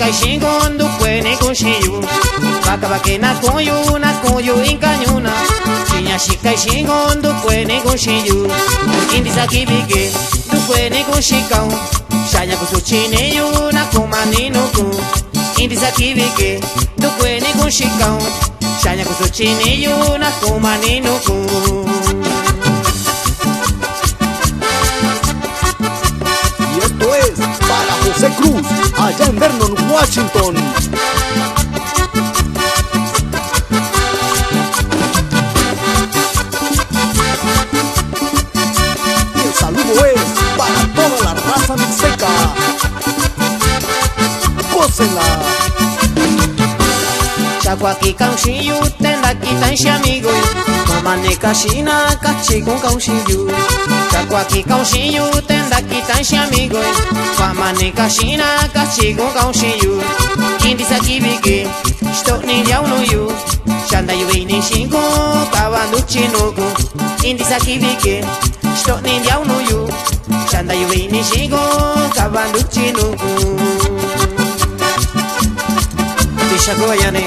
shikai shingon du kwene kushiyu baka bake na koyu inkanyuna chinya shikai shingon du kwene kushiyu indisa kibike du kwene kushikau shanya kusuchineyu na kumaninu ku indisa kibike du kwene kushikau shanya kusuchineyu na kumaninu ku. Para José Cruz, allá en Vernon, Washington. Y el saludo es para toda la raza mixteca. ¡Gócenla! Chakwaki kaushiyu tenda kitanshi amigo mamane kashina kachigun kaushiyu Chakwaki kaushiyu tenda kitanshi amigo mamane kashina kachigun kaushiyu indisa kibike stoni yaunoyu shanda yuini shingo kawandu chinugu indisa kibike stoni yaunoyu shanda yuini shingo kawandu chinugu Shakoyane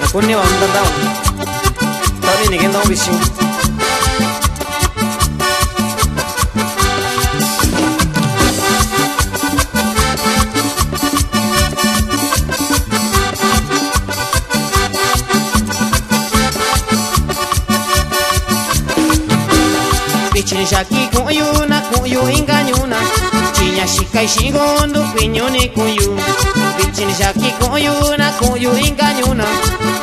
Nakuni wa mtandao Tani nigenda ubishi Bichin shaki kuyu inganyuna Chinya shikai shigondo kwinyoni kuyu Bichin shaki kuyu inganyuna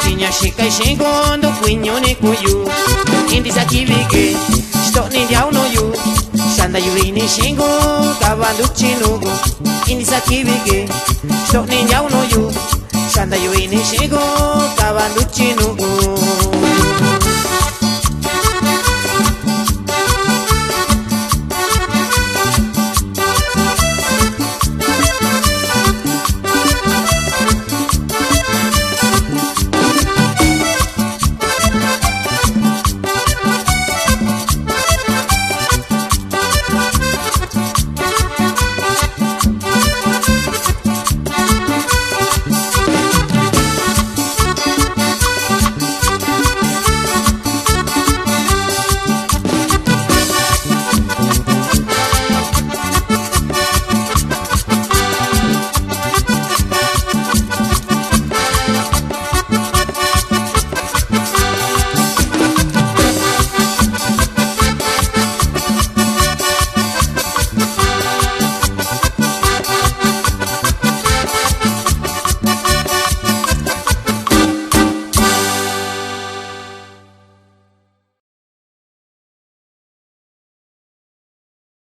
Chinya shikai shigondo kwinyoni kuyu Indisa kibike Stoni diauno yu Shanda yuini shingo Kabandu chinugu Indisa kibike Stoni diauno yu Shanda yuini shingo Kabandu chinugu